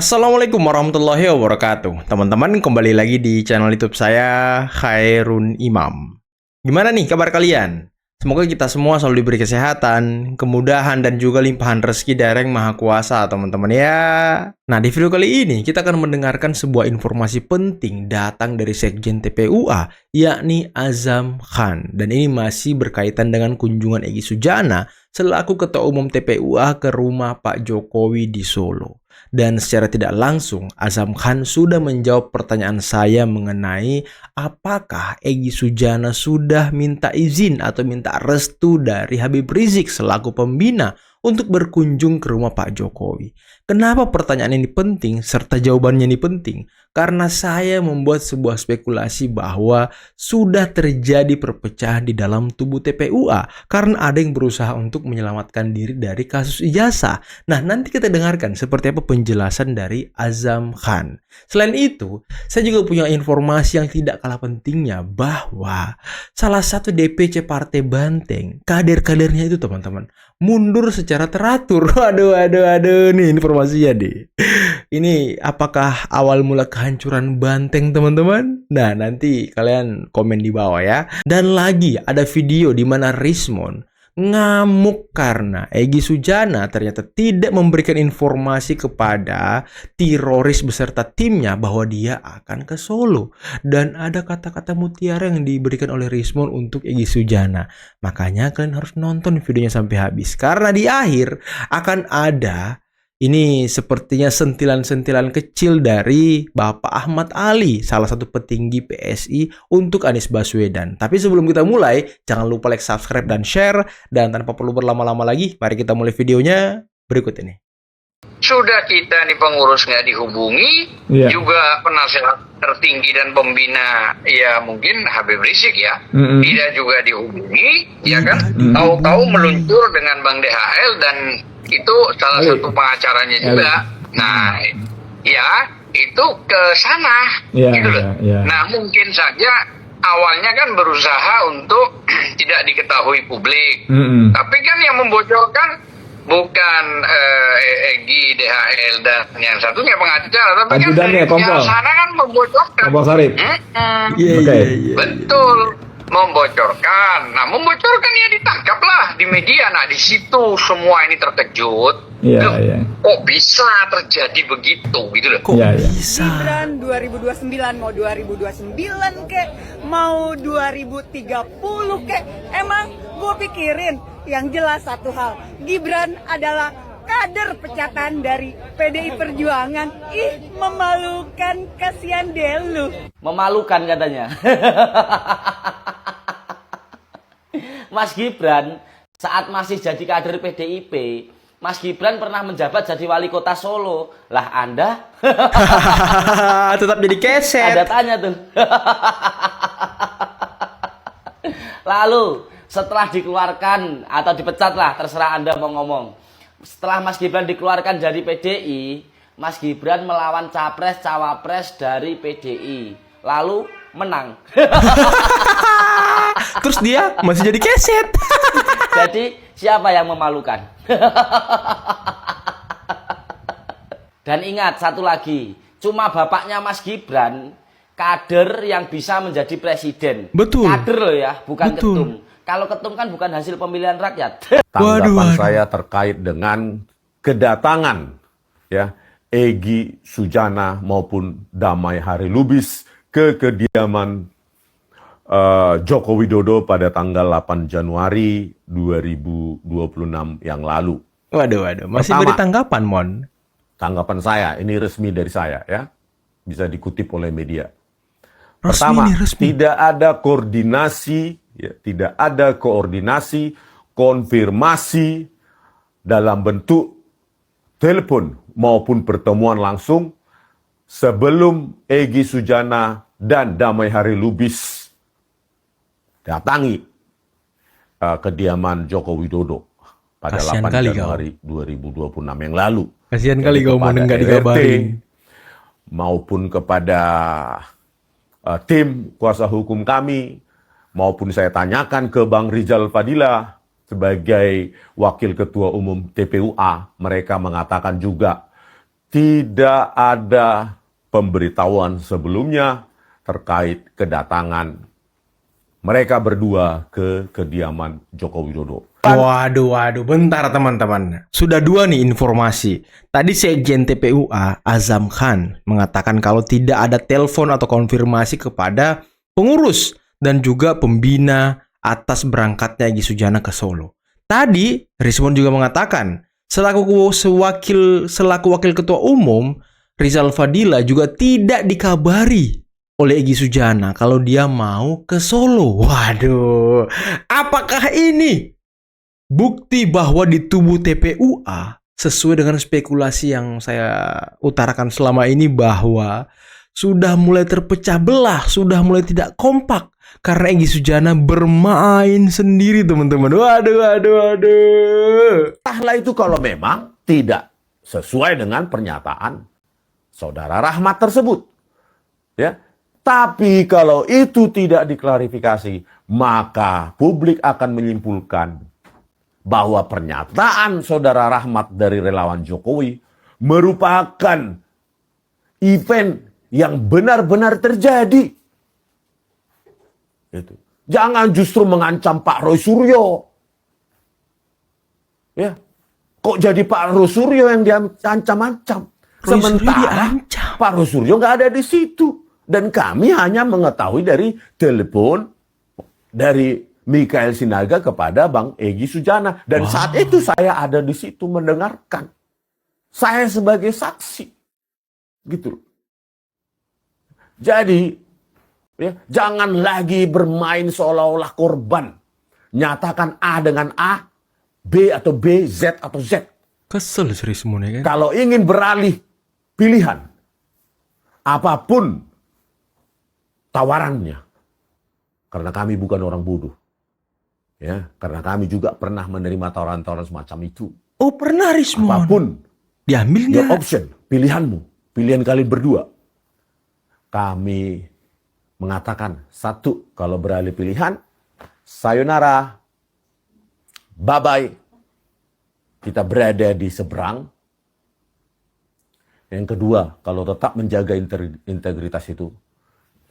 Assalamualaikum warahmatullahi wabarakatuh. Teman-teman, kembali lagi di channel YouTube saya, Khairun Imam. Gimana nih kabar kalian? Semoga kita semua selalu diberi kesehatan, kemudahan, dan juga limpahan rezeki dari Yang Maha Kuasa, teman-teman ya. Nah, di video kali ini kita akan mendengarkan sebuah informasi penting datang dari Sekjen TPUA, yakni Azam Khan. Dan ini masih berkaitan dengan kunjungan Egy Sujana selaku Ketua Umum TPUA ke rumah Pak Jokowi di Solo. Dan secara tidak langsung, Azam Khan sudah menjawab pertanyaan saya mengenai apakah Egy Sujana sudah minta izin atau minta restu dari Habib Rizik selaku pembina untuk berkunjung ke rumah Pak Jokowi. Kenapa pertanyaan ini penting serta jawabannya ini penting? Karena saya membuat sebuah spekulasi bahwa sudah terjadi perpecahan di dalam tubuh TPUA karena ada yang berusaha untuk menyelamatkan diri dari kasus ijazah. Nah, nanti kita dengarkan seperti apa penjelasan dari Azam Khan. Selain itu, saya juga punya informasi yang tidak kalah pentingnya bahwa salah satu DPC Partai Banteng, kader-kadernya itu teman-teman, mundur secara teratur. Aduh, nih informasinya deh. Ini apakah awal mula kehancuran Banteng, teman-teman? Nah, nanti kalian komen di bawah ya. Dan lagi ada video di mana Rismon ngamuk karena Egy Sujana ternyata tidak memberikan informasi kepada teroris beserta timnya bahwa dia akan ke Solo. Dan ada kata-kata mutiara yang diberikan oleh Rismon untuk Egy Sujana. Makanya kalian harus nonton videonya sampai habis. Karena di akhir akan ada ini sepertinya sentilan-sentilan kecil dari Bapak Ahmad Ali, salah satu petinggi PSI untuk Anies Baswedan. Tapi sebelum kita mulai, jangan lupa like, subscribe, dan share. Dan tanpa perlu berlama-lama lagi, mari kita mulai videonya berikut ini. Sudah kita nih pengurus nggak dihubungi, juga penasehat tertinggi dan pembina, ya mungkin Habib Rizik ya, tidak juga dihubungi, ya kan? Tahu-tahu meluncur dengan Bang DHL dan itu salah satu pengacaranya juga. Nah, ya itu ke sana, gitu loh. Nah, mungkin saja awalnya kan berusaha untuk tidak diketahui publik, tapi kan yang membocorkan bukan Egy, DHL, dan yang satunya pengacara, tapi kan dari pihak sana kan membocorkan. Betul, membocorkan. Nah, membocorkan ya ditangkaplah di media. Nah, di situ semua ini terkejut. Kok bisa terjadi begitu, gitu loh? Kok bisa? Gibran 2029 mau 2029 kek, mau 2030 kek. Emang gue pikirin yang jelas satu hal, Gibran adalah kader pecatan dari PDI Perjuangan. Ih, memalukan, kasihan deh lu. Memalukan katanya. Mas Gibran saat masih jadi kader PDIP, Mas Gibran pernah menjabat jadi wali kota Solo. Lah Anda tetap jadi keset. ada tanya tuh. Lalu setelah dikeluarkan atau dipecat lah, terserah Anda mau ngomong. Setelah Mas Gibran dikeluarkan dari PDI, Mas Gibran melawan capres-cawapres dari PDI. Lalu menang. Terus dia masih jadi keset. Jadi siapa yang memalukan? Dan ingat satu lagi, cuma bapaknya Mas Gibran kader yang bisa menjadi presiden. Betul. Kader loh ya, bukan Betul. ketum. Kalau ketum kan bukan hasil pemilihan rakyat. Tanggapan saya terkait dengan kedatangan ya Egy Sujana maupun Damai Hari Lubis ke kediaman Joko Widodo pada tanggal 8 Januari 2026 yang lalu. Waduh, masih Pertama, beri tanggapan, Mon. Tanggapan saya, ini resmi dari saya ya, bisa dikutip oleh media. Resmi. Tidak ada koordinasi, ya, tidak ada koordinasi, konfirmasi dalam bentuk telepon maupun pertemuan langsung sebelum Egy Sujana dan Damai Hari Lubis datangi kediaman Joko Widodo pada Kasian 8 kali Januari 2026 yang lalu. Kasihan kali kau mau nggak dikabarin. Maupun kepada tim kuasa hukum kami, maupun saya tanyakan ke Bang Rizal Fadila sebagai Wakil Ketua Umum TPUA, mereka mengatakan juga tidak ada pemberitahuan sebelumnya terkait kedatangan mereka berdua ke kediaman Joko Widodo. Waduh, bentar teman-teman. Sudah dua nih informasi. Tadi Sekjen TPUA, Azam Khan, mengatakan kalau tidak ada telepon atau konfirmasi kepada pengurus dan juga pembina atas berangkatnya Egy Sujana ke Solo. Tadi, Rizwan juga mengatakan, selaku wakil ketua umum, Rizal Fadila juga tidak dikabari oleh Egy Sujana kalau dia mau ke Solo. Waduh, apakah ini bukti bahwa di tubuh TPUA sesuai dengan spekulasi yang saya utarakan selama ini bahwa sudah mulai terpecah belah, sudah mulai tidak kompak karena Egy Sujana bermain sendiri, teman-teman. Waduh. Entahlah itu kalau memang tidak sesuai dengan pernyataan Saudara Rahmat tersebut. Ya. Tapi kalau itu tidak diklarifikasi, maka publik akan menyimpulkan bahwa pernyataan Saudara Rahmat dari relawan Jokowi merupakan event yang benar-benar terjadi. Itu. Jangan justru mengancam Pak Roy Suryo. Ya. Kok jadi Pak Roy Suryo yang diancam-ancam? Sementara Pak Roy Suryo nggak ada di situ. Dan kami hanya mengetahui dari telepon dari Mikael Sinaga kepada Bang Egy Sujana. Dan saat itu saya ada di situ mendengarkan. Saya sebagai saksi. Gitu. Jadi, ya, jangan lagi bermain seolah-olah korban. Nyatakan A dengan A, B atau B, Z atau Z. Kesel serius semuanya kan? Kalau ingin beralih pilihan, apapun tawarannya, karena kami bukan orang bodoh, ya, karena kami juga pernah menerima tawaran-tawaran semacam itu. Oh, pernah, Rismon? Apapun, diambil your nggak? option, pilihanmu, pilihan kalian berdua. Kami mengatakan, satu, kalau beralih pilihan, sayonara, bye-bye, kita berada di seberang. Yang kedua, kalau tetap menjaga integritas itu,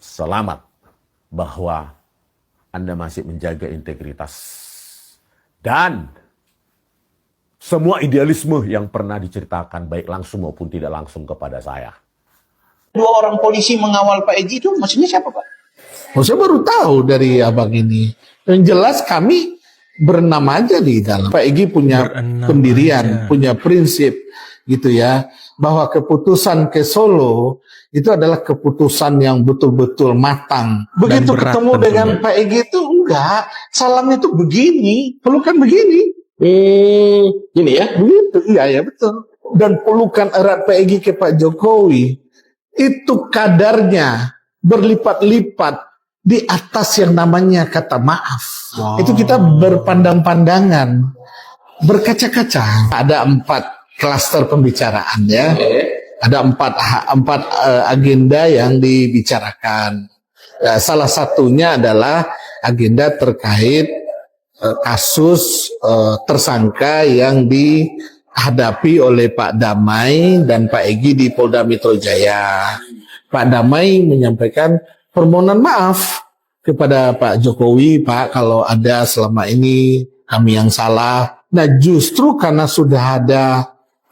selamat bahwa Anda masih menjaga integritas. Dan semua idealisme yang pernah diceritakan, baik langsung maupun tidak langsung kepada saya. 2 orang polisi mengawal Pak Egy itu maksudnya siapa, Pak? Oh, saya baru tahu dari abang ini. Yang jelas kami berenam aja di dalam. Pak Egy punya pendirian, punya prinsip gitu ya. Bahwa keputusan ke Solo itu adalah keputusan yang betul-betul matang. Begitu ketemu dengan Pak Egy itu enggak, salamnya itu begini, pelukan begini. Gini ya? Begitu, iya betul. Dan pelukan erat Pak Egy ke Pak Jokowi itu kadarnya berlipat-lipat di atas yang namanya kata maaf. Itu kita berpandang-pandangan, berkaca-kaca. Ada 4 klaster pembicaraan ya. Ada 4 agenda yang dibicarakan. Salah satunya adalah agenda terkait kasus tersangka yang dihadapi oleh Pak Damai dan Pak Egy di Polda Metro Jaya. Pak Damai menyampaikan permohonan maaf kepada Pak Jokowi, Pak, kalau ada selama ini kami yang salah. Nah, justru karena sudah ada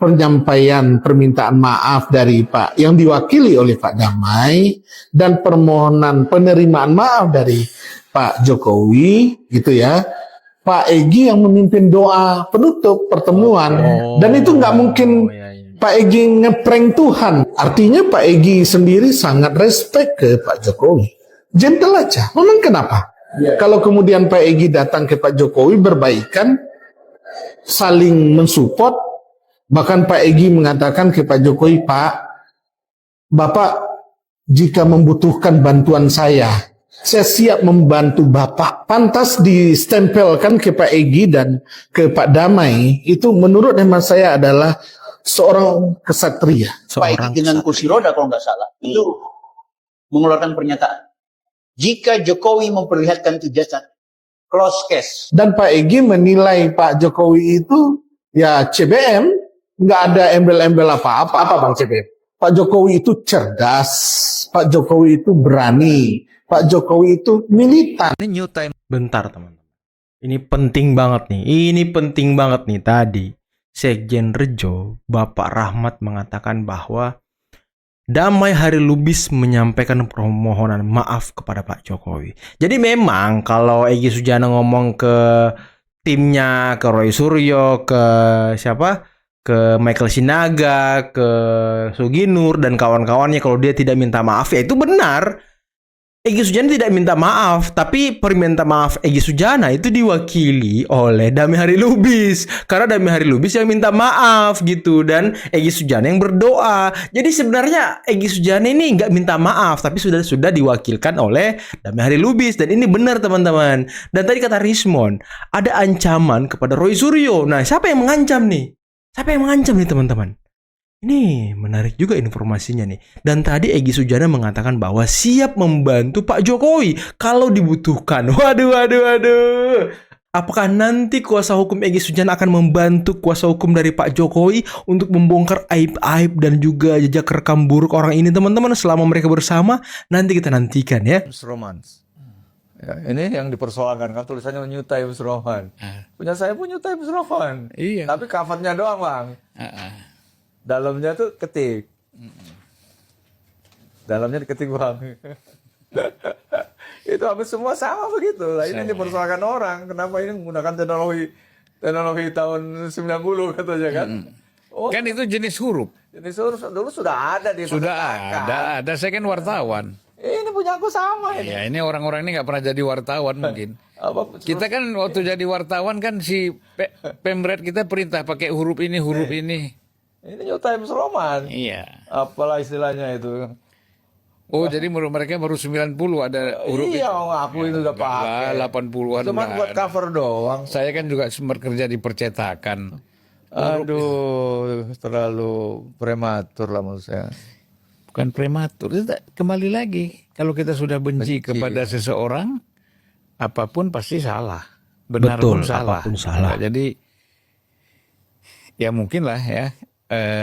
penyampaian permintaan maaf dari Pak yang diwakili oleh Pak Damai dan permohonan penerimaan maaf dari Pak Jokowi gitu ya, Pak Egy yang memimpin doa penutup pertemuan. Dan itu nggak mungkin Pak Egy ngeprank Tuhan. Artinya Pak Egy sendiri sangat respect ke Pak Jokowi, gentle aja. Memang kenapa? Kalau kemudian Pak Egy datang ke Pak Jokowi berbaikan, saling mensupport. Bahkan Pak Egy mengatakan ke Pak Jokowi, Pak, Bapak jika membutuhkan bantuan saya siap membantu Bapak. Pantas distempelkan ke Pak Egy dan ke Pak Damai, itu menurut hemat saya adalah seorang kesatria. Pak Egy dengan kursi roda kalau nggak salah, itu mengeluarkan pernyataan, jika Jokowi memperlihatkan itu jasad, close case. Dan Pak Egy menilai Pak Jokowi itu ya CBM, nggak ada embel-embel apa-apa. Apa Bang CP? Pak Jokowi itu cerdas, Pak Jokowi itu berani, Pak Jokowi itu militan. Ini new time. Bentar teman-teman. Ini penting banget nih. Ini penting banget nih tadi. Sekjen Rejo, Bapak Rahmat mengatakan bahwa Damai Hari Lubis menyampaikan permohonan maaf kepada Pak Jokowi. Jadi memang kalau Egy Sujana ngomong ke timnya, ke Roy Suryo, ke siapa? Ke Michael Sinaga, ke Suginur dan kawan-kawannya, kalau dia tidak minta maaf, ya itu benar. Egy Sujana tidak minta maaf, tapi perminta maaf Egy Sujana itu diwakili oleh Damai Hari Lubis. Karena Damai Hari Lubis yang minta maaf gitu, dan Egy Sujana yang berdoa. Jadi sebenarnya Egy Sujana ini nggak minta maaf, tapi sudah diwakilkan oleh Damai Hari Lubis. Dan ini benar teman-teman. Dan tadi kata Rismon, ada ancaman kepada Roy Suryo. Nah, siapa yang mengancam nih? Siapa yang mengancam nih teman-teman? Ini menarik juga informasinya nih. Dan tadi Egy Sujana mengatakan bahwa siap membantu Pak Jokowi kalau dibutuhkan. Waduh. Apakah nanti kuasa hukum Egy Sujana akan membantu kuasa hukum dari Pak Jokowi untuk membongkar aib-aib dan juga jejak rekam buruk orang ini teman-teman selama mereka bersama? Nanti kita nantikan ya. Romance. Ya, ini yang dipersoalkan kan tulisannya New Times Roman. Punya saya pun New Times Roman. Iya. Tapi covernya doang Bang. Dalamnya tuh ketik. Dalamnya diketik Bang. Itu hampir semua sama begitu. Lah ini dipersoalkan orang. Kenapa ini menggunakan teknologi tahun 90 katanya kan? Oh, Kan itu jenis huruf. jenis huruf dulu sudah ada di Sudah ada. Saya kan wartawan. Ini punya aku sama ini. Ya ini orang-orang ini nggak pernah jadi wartawan mungkin. Kita kan waktu jadi wartawan kan si Pemret kita perintah pakai huruf ini, huruf ini. Ini New Times Roman. Iya. Apalah istilahnya itu. Oh jadi mereka baru 90 ada huruf Iya, itu. aku itu udah pakai. 80-an. Cuman udah buat ada. cover doang. Saya kan juga sempat kerja di percetakan. Aduh, terlalu prematur lah menurut saya. Bukan prematur. Kembali lagi. Kalau kita sudah benci kepada seseorang, apapun pasti salah. Benar Betul, pun salah. apapun salah. Jadi, ya mungkin lah ya.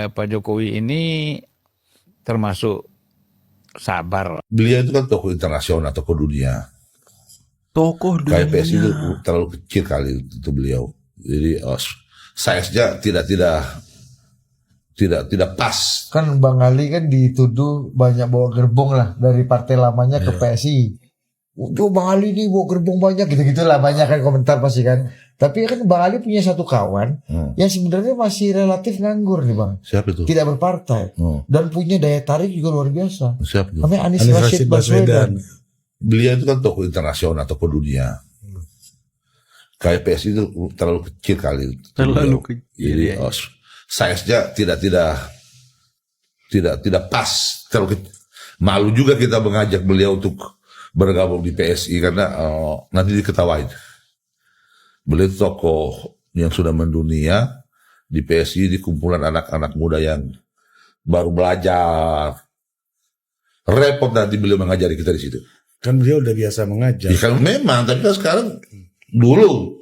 Pak Jokowi ini termasuk sabar. Beliau itu kan tokoh internasional, tokoh dunia. Tokoh dunia. Kayak PSI itu terlalu kecil kali itu beliau. Jadi size-nya tidak pas. Kan Bang Ali kan dituduh banyak bawa gerbong lah dari partai lamanya ke PSI. Tuh Bang Ali ini bawa gerbong banyak gitu-gitu lah, banyak kan komentar pasti kan. Tapi kan Bang Ali punya satu kawan yang sebenarnya masih relatif nganggur nih Bang. Siapa itu? Tidak berpartai. Dan punya daya tarik juga luar biasa. Siapa itu? Namanya Anies Rashid Baswedan. Beliau itu kan tokoh internasional, tokoh dunia. Kayak PSI itu terlalu kecil kali. Terlalu kecil. Jadi size-nya tidak pas. Terlalu kecil. Malu juga kita mengajak beliau untuk bergabung di PSI karena nanti diketawain. Beliau tokoh yang sudah mendunia di PSI, di kumpulan anak-anak muda yang baru belajar. Repot nanti beliau mengajari kita di situ. Kan beliau udah biasa mengajar. Ya kan memang, tapi kan sekarang dulu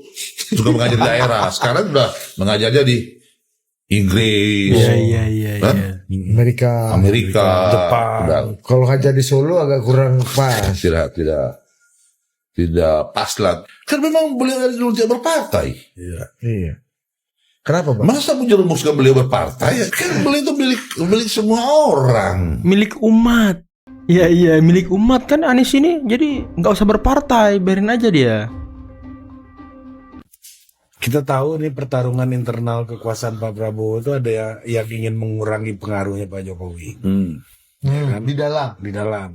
suka mengajar di daerah, sekarang udah mengajarnya di Inggris, Iya. Amerika, Jepang. Kalau ngajar di Solo agak kurang pas. Tidak pas lah. Kan memang beliau dari dulu tidak berpartai. Iya. Kenapa Bang? Masa menjerumuskan beliau berpartai? Kan beliau itu milik semua orang. Milik umat. Iya, milik umat kan Anies ini. Jadi nggak usah berpartai, biarin aja dia. Kita tahu nih pertarungan internal kekuasaan Pak Prabowo itu ada yang ingin mengurangi pengaruhnya Pak Jokowi. Ya kan? Di dalam.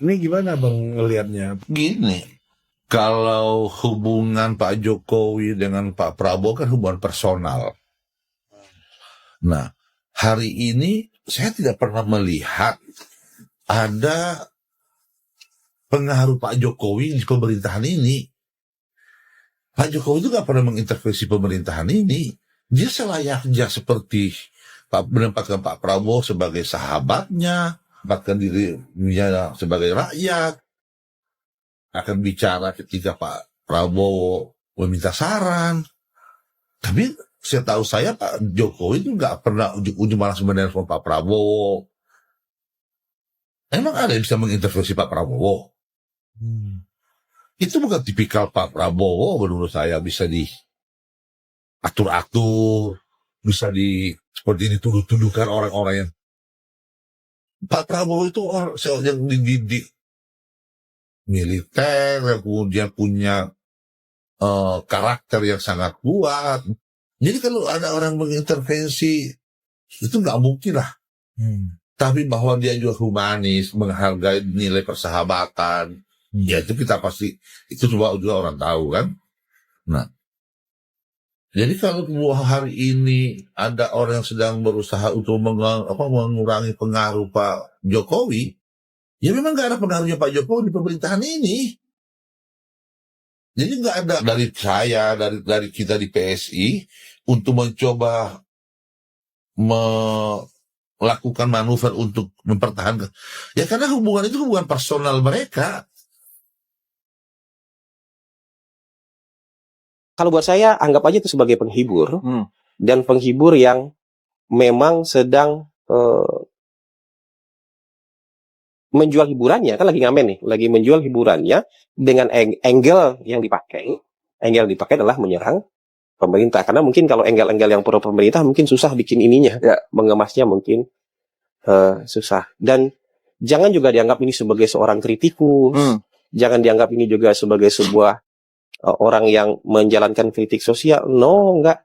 Ini gimana Bang ngelihatnya? Gini, kalau hubungan Pak Jokowi dengan Pak Prabowo kan hubungan personal. Nah, hari ini saya tidak pernah melihat ada pengaruh Pak Jokowi di pemerintahan ini. Pak Jokowi itu gak pernah mengintervensi pemerintahan ini. Dia selayaknya seperti menempatkan Pak Prabowo sebagai sahabatnya, menempatkan dirinya sebagai rakyat, akan bicara ketika Pak Prabowo meminta saran. Tapi setahu saya Pak Jokowi itu nggak pernah ujung malah menelpon Pak Prabowo. Emang ada yang bisa mengintervensi Pak Prabowo? Itu bukan tipikal Pak Prabowo menurut saya, bisa diatur-atur, bisa seperti dituduh-tuduhkan orang-orang yang Pak Prabowo itu orang yang dididik militer, yang kemudian punya karakter yang sangat kuat. Jadi kalau ada orang mengintervensi, itu nggak mungkin lah. Tapi bahwa dia juga humanis, menghargai nilai persahabatan, ya itu kita pasti, itu juga orang tahu kan. Nah, jadi kalau hari ini ada orang yang sedang berusaha untuk mengurangi pengaruh Pak Jokowi, ya memang nggak ada pengaruhnya Pak Jokowi di pemerintahan ini. Jadi nggak ada dari saya, dari kita di PSI untuk mencoba melakukan manuver untuk mempertahankan. Ya karena hubungan itu hubungan personal mereka. Kalau buat saya, anggap aja itu sebagai penghibur. Dan penghibur yang memang sedang menjual hiburannya. Kan lagi ngamen nih. Lagi menjual hiburannya dengan angle yang dipakai. Angle yang dipakai adalah menyerang pemerintah. Karena mungkin kalau angle-angle yang pro pemerintah mungkin susah bikin ininya. Mengemasnya mungkin susah. Dan jangan juga dianggap ini sebagai seorang kritikus. Jangan dianggap ini juga sebagai sebuah orang yang menjalankan kritik sosial. No, enggak.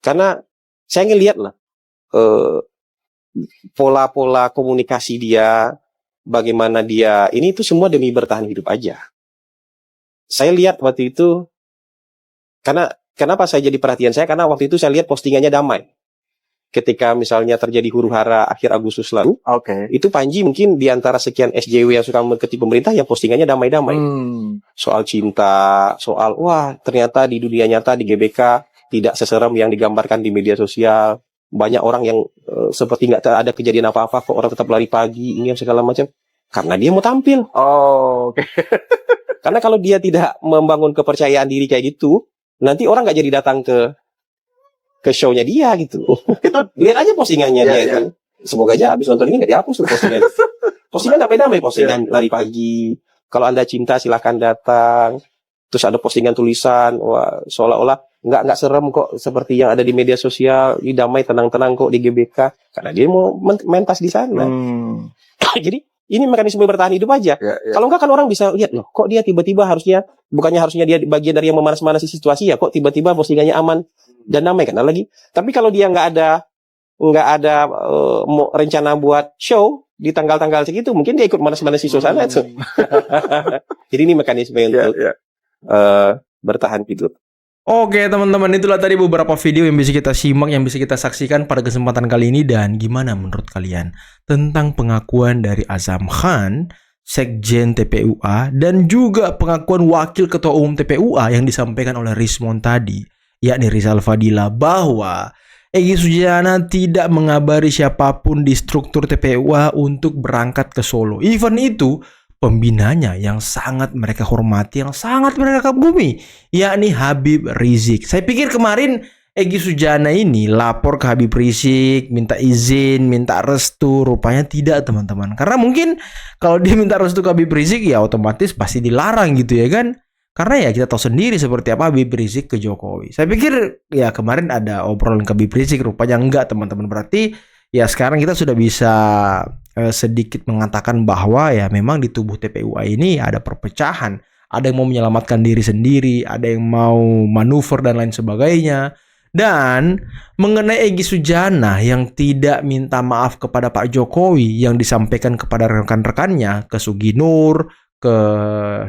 Karena saya ngelihat lah pola-pola komunikasi dia, bagaimana dia, ini itu semua demi bertahan hidup aja. Saya lihat waktu itu, kenapa saya jadi perhatian saya, karena waktu itu saya lihat postingannya damai. Ketika misalnya terjadi huru-hara akhir Agustus lalu, itu Panji mungkin di antara sekian SJW yang suka mengkritik pemerintah yang postingannya damai-damai. Soal cinta, soal wah ternyata di dunia nyata di GBK tidak seserem yang digambarkan di media sosial. Banyak orang yang seperti nggak ada kejadian apa-apa, kok orang tetap lari pagi, ini segala macam. Karena dia mau tampil. Karena kalau dia tidak membangun kepercayaan diri kayak gitu, nanti orang nggak jadi datang ke show-nya dia gitu. Lihat aja postingannya dia kan. Semoga aja habis nonton ini nggak dihapus tuh postingan. Postingan damai-damai, postingan lari pagi. Kalau Anda cinta silahkan datang. Terus ada postingan tulisan, wah seolah-olah nggak serem kok seperti yang ada di media sosial. Ini damai tenang-tenang kok di GBK. Karena dia mau mentas di sana. Jadi ini mekanisme bertahan hidup aja. Kalau enggak kan orang bisa lihat loh, kok dia tiba-tiba bukannya harusnya dia bagian dari yang memanas-manasi situasi ya, kok tiba-tiba postingannya aman dan damai kan lagi. Tapi kalau dia nggak ada rencana buat show di tanggal-tanggal segitu, mungkin dia ikut manas-manasi suasana itu. Jadi ini mekanisme untuk bertahan hidup. Oke teman-teman, itulah tadi beberapa video yang bisa kita simak, yang bisa kita saksikan pada kesempatan kali ini. Dan gimana menurut kalian tentang pengakuan dari Azam Khan, Sekjen TPUA, dan juga pengakuan Wakil Ketua Umum TPUA yang disampaikan oleh Rismon tadi, yakni Rizal Fadila, bahwa Egy Sujana tidak mengabari siapapun di struktur TPUA untuk berangkat ke Solo. Even itu pembinanya yang sangat mereka hormati, yang sangat mereka kagumi, yakni Habib Rizik. Saya pikir kemarin Egy Sujana ini lapor ke Habib Rizik, minta izin, minta restu. Rupanya tidak teman-teman. Karena mungkin kalau dia minta restu ke Habib Rizik ya otomatis pasti dilarang gitu ya kan. Karena ya kita tahu sendiri seperti apa Habib Rizik ke Jokowi. Saya pikir ya kemarin ada obrolan ke Habib Rizik, rupanya enggak teman-teman. Berarti ya sekarang kita sudah bisa sedikit mengatakan bahwa ya memang di tubuh TPUA ini ada perpecahan. Ada yang mau menyelamatkan diri sendiri, ada yang mau manuver dan lain sebagainya. Dan mengenai Egy Sujana yang tidak minta maaf kepada Pak Jokowi yang disampaikan kepada rekan-rekannya, ke Suginur, ke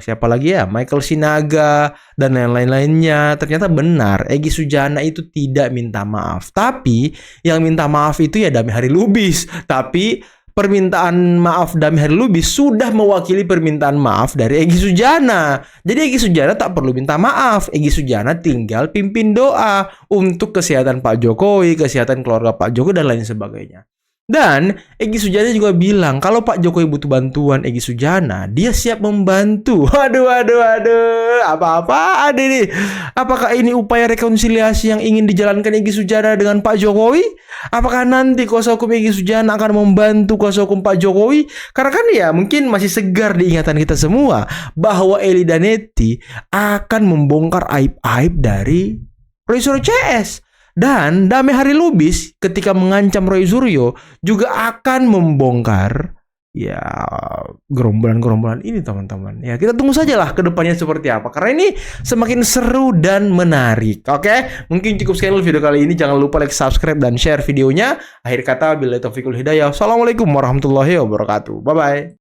siapa lagi ya, Michael Sinaga dan lain-lainnya, ternyata benar Egy Sujana itu tidak minta maaf. Tapi yang minta maaf itu ya Damai Hari Lubis. Tapi permintaan maaf Damai Hari Lubis sudah mewakili permintaan maaf dari Egy Sujana. Jadi Egy Sujana tak perlu minta maaf. Egy Sujana tinggal pimpin doa untuk kesehatan Pak Jokowi, kesehatan keluarga Pak Jokowi dan lain sebagainya. Dan Egy Sujana juga bilang kalau Pak Jokowi butuh bantuan Egy Sujana, dia siap membantu. Waduh, apa-apa ada nih? Apakah ini upaya rekonsiliasi yang ingin dijalankan Egy Sujana dengan Pak Jokowi? Apakah nanti kuasa hukum Egy Sujana akan membantu kuasa hukum Pak Jokowi? Karena kan ya mungkin masih segar di ingatan kita semua bahwa Eli Danetti akan membongkar aib-aib dari Roy Suryo CS. Dan Damai Hari Lubis ketika mengancam Roy Suryo juga akan membongkar ya gerombolan-gerombolan ini teman-teman. Ya kita tunggu sajalah ke depannya seperti apa. Karena ini semakin seru dan menarik. Oke, mungkin cukup sekian video kali ini. Jangan lupa like, subscribe, dan share videonya. Akhir kata, billahi taufiq wal hidayah. Assalamualaikum warahmatullahi wabarakatuh. Bye-bye.